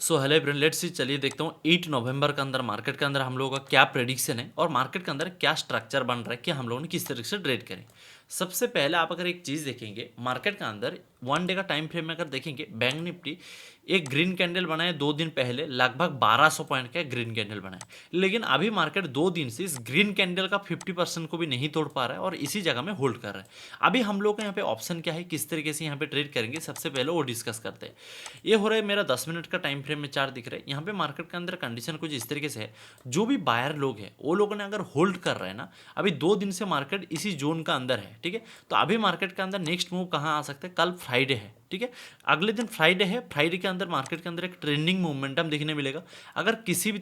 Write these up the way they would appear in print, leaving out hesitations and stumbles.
So hello everyone, let's see. चलिए देखता हूँ 8 नवंबर के अंदर मार्केट के अंदर हम लोगों का क्या प्रेडिक्शन है और मार्केट के अंदर क्या स्ट्रक्चर बन रहा है कि हम लोगों ने किस तरीके से ट्रेड करें। सबसे पहले आप अगर एक चीज़ देखेंगे मार्केट के अंदर 1 डे का टाइम फ्रेम में अगर देखेंगे, बैंक निफ्टी एक ग्रीन कैंडल बनाए 2 दिन पहले, लगभग 1200 पॉइंट का ग्रीन कैंडल बनाए। लेकिन अभी मार्केट 2 दिन से इस ग्रीन कैंडल का 50% को भी नहीं तोड़ पा रहा है और इसी जगह में होल्ड कर रहा है। अभी हम लोग का यहाँ पे ऑप्शन क्या है, किस तरीके से यहाँ पे ट्रेड करेंगे, सबसे पहले वो डिस्कस करते हैं। ये हो रहा है मेरा 10 मिनट का टाइम फ्रेम में चार्ट दिख रहा है। यहाँ पे मार्केट के अंदर कंडीशन कुछ इस तरीके से है, जो भी बायर लोग हैं वो लोगों ने अगर होल्ड कर रहे हैं ना, अभी 2 दिन से मार्केट इसी जोन का अंदर है, ठीक है। तो अभी मार्केट के अंदर नेक्स्ट मूव कहाँ आ सकता है, कल फ्राइडे है, ठीक है। अगले दिन फ्राइडे है, फ्राइडे के अंदर मार्केट के अंदर एक ट्रेंडिंग मोमेंटम देखने मिलेगा। अगर किसी भी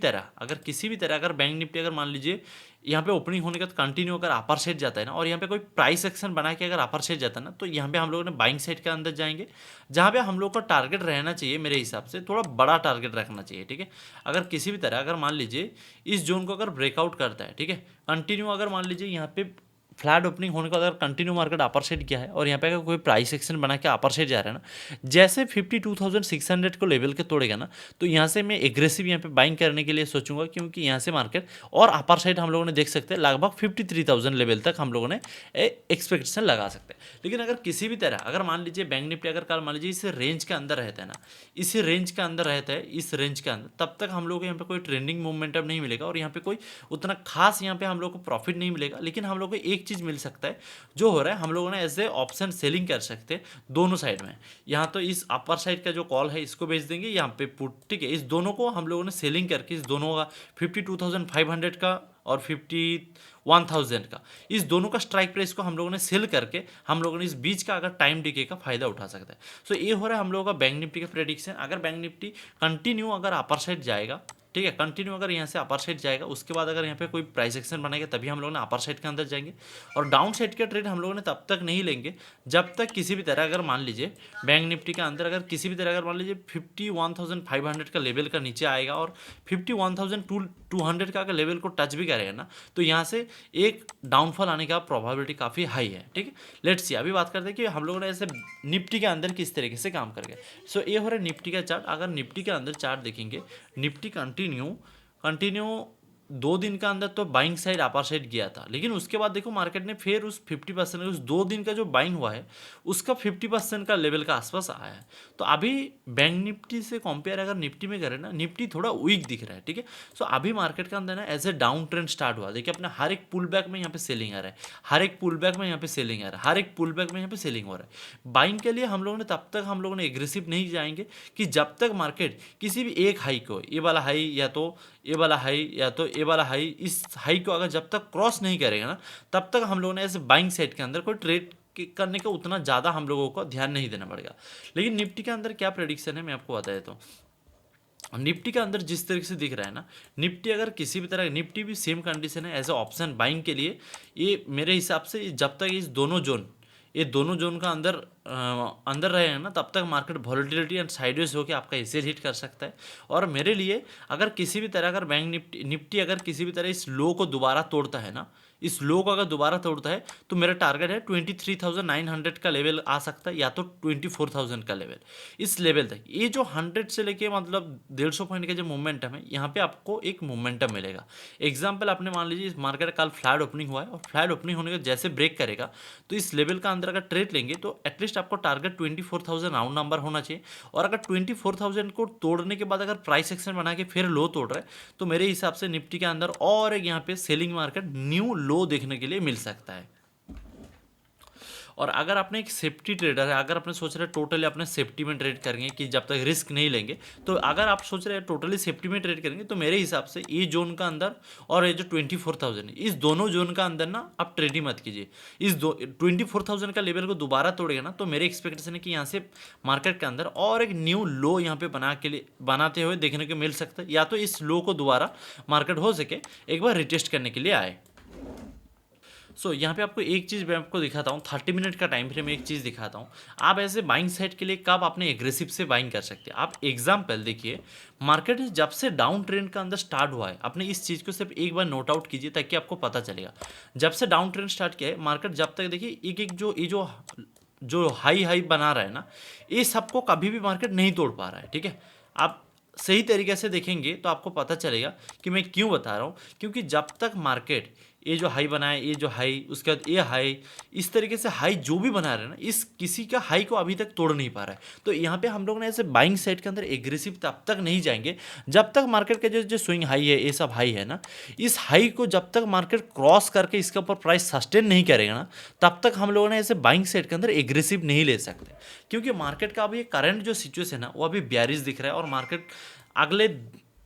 तरह अगर बैंक निफ्टी अगर मान लीजिए यहाँ पे ओपनिंग होने के बाद कंटिन्यू अगर अपर साइड जाता है ना, और यहाँ पे कोई प्राइस एक्शन बना के अगर अपर साइड जाता है ना, तो यहाँ पे हम लोगों ने बाइंग साइड के अंदर जाएंगे, जहाँ पे हम लोग का टारगेट रहना चाहिए, मेरे हिसाब से थोड़ा बड़ा टारगेट रखना चाहिए, ठीक है। अगर किसी भी तरह अगर मान लीजिए इस जोन को अगर ब्रेकआउट करता है, ठीक है, कंटिन्यू अगर मान लीजिए यहाँ पे फ्लैट ओपनिंग होने का अगर कंटिन्यू मार्केट अपर साइड किया है और यहाँ पे अगर कोई प्राइस एक्शन बना के अपर साइड जा रहा है ना, जैसे 52,600 को लेवल के तोड़ेगा ना, तो यहाँ से मैं एग्रेसिव यहाँ पे बाइंग करने के लिए सोचूंगा, क्योंकि यहाँ से मार्केट और अपर साइड हम लोगों ने देख सकते हैं लगभग 53,000 लेवल तक हम लोगों ने एक्सपेक्टेशन लगा सकते हैं। लेकिन अगर किसी भी तरह अगर मान लीजिए बैंक निफ्टी अगर कल मान लीजिए इस रेंज के अंदर रहता है ना, इस रेंज के अंदर रहता है, इस रेंज के अंदर, तब तक हम लोग को यहाँ पे कोई ट्रेंडिंग मोमेंटम नहीं मिलेगा और यहाँ पे कोई उतना खास यहाँ पे हम लोग को प्रॉफिट नहीं मिलेगा। लेकिन हम लोग को एक चीज़ मिल सकता है, जो हो रहा है हम लोगों ने एज ए ऑप्शन सेलिंग कर सकते हैं दोनों साइड में। यहाँ तो इस अपर साइड का जो कॉल है इसको बेच देंगे, यहाँ पे पुट, ठीक है। इस दोनों को हम लोगों ने सेलिंग करके इस दोनों का 52,500 का और 51,000 का, इस दोनों का स्ट्राइक प्राइस को हम लोगों ने सेल करके हम लोगों ने इस बीच का अगर टाइम डिके का फायदा उठा सकता है। सो ये हो रहा है हम लोगों का बैंक निफ्टी का प्रेडिक्शन। अगर बैंक निफ्टी कंटिन्यू अगर अपर साइड जाएगा, ठीक है, कंटिन्यू अगर यहाँ से अपर साइड जाएगा, उसके बाद अगर यहाँ पे कोई प्राइस एक्शन बनाएगा, तभी हम लोग ने अपर साइड के अंदर जाएंगे। और डाउन साइड का ट्रेड हम लोगों ने तब तक नहीं लेंगे जब तक किसी भी तरह अगर मान लीजिए बैंक निफ्टी के अंदर अगर किसी भी तरह अगर मान लीजिए 51,500 का लेवल का नीचे आएगा और 51,200 का अगर लेवल को टच भी करेगा ना, तो यहाँ से एक डाउनफॉल आने का प्रोबेबिलिटी काफ़ी हाई है, ठीक है। लेट्स सी, अभी बात करते हैं कि हम लोगों ने ऐसे निफ्टी के अंदर किस तरीके से काम कर गए। सो ये हो रहा है निफ्टी का चार्ट। अगर निफ्टी के अंदर चार्ट देखेंगे, निफ्टी कंटिन्यू कंटिन्यू 2 दिन का अंदर तो बाइंग साइड अपर साइड गया था, लेकिन उसके बाद देखो मार्केट ने फिर उस 50% उस 2 दिन का जो बाइंग हुआ है उसका 50% का लेवल का आसपास आया है। तो अभी बैंक निफ्टी से कंपेयर अगर निफ्टी में करें ना, निफ्टी थोड़ा वीक दिख रहा है, ठीक है। सो अभी मार्केट के अंदर ना as a down trend start हुआ। देखिए अपने हर एक पुल बैक में यहाँ पे सेलिंग आ रहा है, हर एक पुल बैक में यहाँ पे सेलिंग आ रहा है, हर एक पुल बैक में यहाँ पे सेलिंग हो रहा है। बाइंग के लिए हम लोगों ने तब तक हम लोगों ने एग्रेसिव नहीं जाएंगे कि जब तक मार्केट किसी भी एक हाई को, ये वाला हाई या तो ये वाला हाई या तो ये वाला हाई, इस हाई को अगर जब तक क्रॉस नहीं करेगा ना, तब तक हम लोगों ने ऐसे बाइंग साइड के अंदर कोई ट्रेड करने का उतना ज़्यादा हम लोगों को ध्यान नहीं देना पड़ेगा। लेकिन निफ्टी के अंदर क्या प्रेडिक्शन है मैं आपको बता देता हूँ। निफ्टी के अंदर जिस तरीके से दिख रहा है ना, निफ्टी अगर किसी भी तरह, निफ्टी भी सेम कंडीशन है एज ए ऑप्शन बाइंग के लिए। ये मेरे हिसाब से जब तक ये दोनों जोन का अंदर रहेगा ना, तब तक मार्केट वॉलेटिलिटी एंड साइडवेज होकर आपका एसएल हिट कर सकता है। और मेरे लिए अगर किसी भी तरह अगर बैंक निफ्टी अगर किसी भी तरह इस लो को दोबारा तोड़ता है ना, इस लो को अगर दोबारा तोड़ता है, तो मेरा टारगेट है 23,900 का लेवल आ सकता है, या तो 24,000 का लेवल। इस लेवल तक ये जो 100 से लेके मतलब 150 पॉइंट का जो मोमेंटम है, यहाँ पे आपको एक मोमेंटम मिलेगा। एग्जाम्पल आपने मान लीजिए इस मार्केट कल फ्लैट ओपनिंग हुआ है और फ्लैट ओपनिंग होने के जैसे ब्रेक करेगा, तो इस लेवल का अंदर अगर ट्रेड लेंगे तो एटलीस्ट आपको टारगेट 24,000 राउंड नंबर होना चाहिए। और अगर 24,000 को तोड़ने के बाद अगर प्राइस एक्शन बना के फिर लो तोड़ रहा है, तो मेरे हिसाब से निफ्टी के अंदर और एक यहाँ पे सेलिंग मार्केट न्यू लो देखने के लिए मिल सकता है। और अगर आपने एक सेफ्टी ट्रेडर है, अगर आपने सोच रहे टोटली अपने सेफ्टी में ट्रेड करेंगे कि जब तक रिस्क नहीं लेंगे, तो अगर आप सोच रहे हैं टोटली सेफ्टी में ट्रेड करेंगे, तो मेरे हिसाब से ये जोन का अंदर और ये जो 24,000 है, इस दोनों जोन का अंदर ना आप ट्रेड ही मत कीजिए। 24,000 का लेवल को दोबारा तोड़ेगा ना, तो मेरे एक्सपेक्टेशन है कि यहाँ से मार्केट के अंदर और एक न्यू लो यहाँ पे बनाते हुए देखने को मिल सकता है, या तो इस लो को दोबारा मार्केट हो सके एक बार रिटेस्ट करने के लिए आए। सो यहाँ पे आपको एक चीज़ मैं आपको दिखाता हूँ, 30 मिनट का टाइम फ्रेम एक चीज़ दिखाता हूँ। आप ऐसे बाइंग साइड के लिए कब आपने एग्रेसिव से बाइंग कर सकते हैं। आप एग्जाम्पल देखिए, मार्केट जब से डाउन ट्रेंड का अंदर स्टार्ट हुआ है, आपने इस चीज़ को सिर्फ एक बार नोट आउट कीजिए ताकि आपको पता चलेगा। जब से डाउन ट्रेंड स्टार्ट किया है मार्केट, जब तक देखिए एक एक जो हाई हाई बना रहा है ना, ये सबको कभी भी मार्केट नहीं तोड़ पा रहा है, ठीक है। आप सही तरीके से देखेंगे तो आपको पता चलेगा कि मैं क्यों बता रहा हूँ, क्योंकि जब तक मार्केट ये जो हाई बनाए, ये जो हाई, उसके बाद ये हाई, इस तरीके से हाई जो भी बना रहे हैं ना, इस किसी का हाई को अभी तक तोड़ नहीं पा रहा है। तो यहाँ पे हम लोग ने ऐसे बाइंग साइड के अंदर एग्रेसिव तब तक नहीं जाएंगे जब तक मार्केट का जो जो स्विंग हाई है, ये सब हाई है ना, इस हाई को जब तक मार्केट क्रॉस करके इसके ऊपर प्राइस सस्टेन नहीं करेगा ना, तब तक हम लोगों ने ऐसे बाइंग साइड के अंदर एग्रेसिव नहीं ले सकते। क्योंकि मार्केट का अभी करंट जो सिचुएशन है ना, वो अभी बेयरिश दिख रहा है। और मार्केट अगले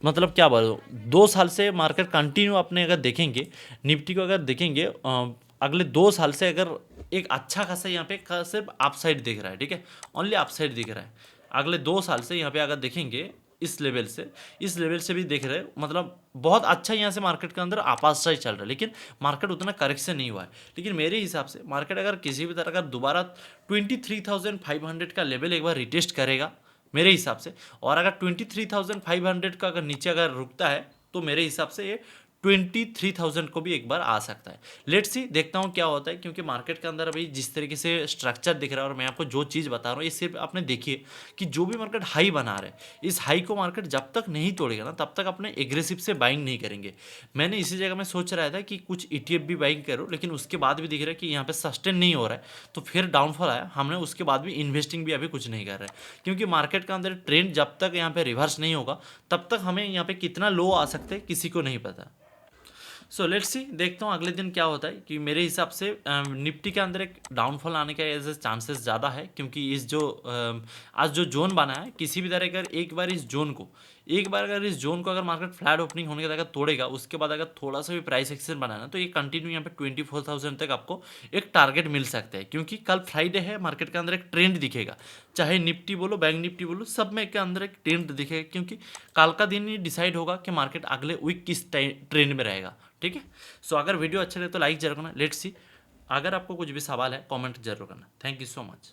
मतलब क्या बोलो 2 साल से मार्केट कंटिन्यू अपने अगर देखेंगे, निफ्टी को अगर देखेंगे अगले 2 साल से अगर एक अच्छा खासा यहाँ पे सिर्फ अपसाइड दिख रहा है, ठीक है, ओनली अपसाइड दिख रहा है। अगले 2 साल से यहाँ पे अगर देखेंगे इस लेवल से भी देख रहे हैं, मतलब बहुत अच्छा यहाँ से मार्केट के अंदर आपास चल रहा है, लेकिन मार्केट उतना करेक्शन नहीं हुआ है। लेकिन मेरे हिसाब से मार्केट अगर किसी भी तरह का दोबारा 23,500 का लेवल एक बार रिटेस्ट करेगा मेरे हिसाब से, और अगर 23,500 का अगर नीचे अगर रुकता है तो मेरे हिसाब से ये 23,000 को भी एक बार आ सकता है। लेट्स सी, देखता हूँ क्या होता है। क्योंकि मार्केट के अंदर अभी जिस तरीके से स्ट्रक्चर दिख रहा है और मैं आपको जो चीज़ बता रहा हूँ, ये सिर्फ आपने देखिए कि जो भी मार्केट हाई बना रहा है, इस हाई को मार्केट जब तक नहीं तोड़ेगा ना, तब तक अपने एग्रेसिव से बाइंग नहीं करेंगे। मैंने इसी जगह में सोच रहा था कि कुछ ETF भी बाइंग करो, लेकिन उसके बाद भी दिख रहा है कि यहाँ पे सस्टेन नहीं हो रहा है, तो फिर डाउनफॉल आया। हमने उसके बाद भी इन्वेस्टिंग भी अभी कुछ नहीं कर रहे हैं, क्योंकि मार्केट के अंदर ट्रेंड जब तक यहाँ पे रिवर्स नहीं होगा, तब तक हमें यहाँ पे कितना लो आ सकते हैं किसी को नहीं पता। सो लेट्स सी, देखता हूँ अगले दिन क्या होता है। कि मेरे हिसाब से निफ्टी के अंदर एक डाउनफॉल आने का ऐसे चांसेस ज़्यादा है, क्योंकि इस जो आज जो जोन बना है, किसी भी तरह अगर एक बार इस जोन को अगर मार्केट फ्लैट ओपनिंग होने के बाद अगर तोड़ेगा, उसके बाद अगर थोड़ा सा भी प्राइस एक्शन बनाना, तो ये कंटिन्यू यहाँ पे 24,000 तक आपको एक टारगेट मिल सकता है। क्योंकि कल फ्राइडे है, मार्केट के अंदर एक ट्रेंड दिखेगा, चाहे निफ्टी बोलो, बैंक निफ्टी बोलो, सब में के अंदर एक ट्रेंड दिखेगा। क्योंकि कल का दिन ही डिसाइड होगा कि मार्केट अगले वीक किस ट्रेंड में रहेगा, ठीक है। सो अगर वीडियो अच्छा लगे तो लाइक जरूर करना। लेट्स सी, अगर आपको कुछ भी सवाल है कमेंट जरूर करना। Thank you so much.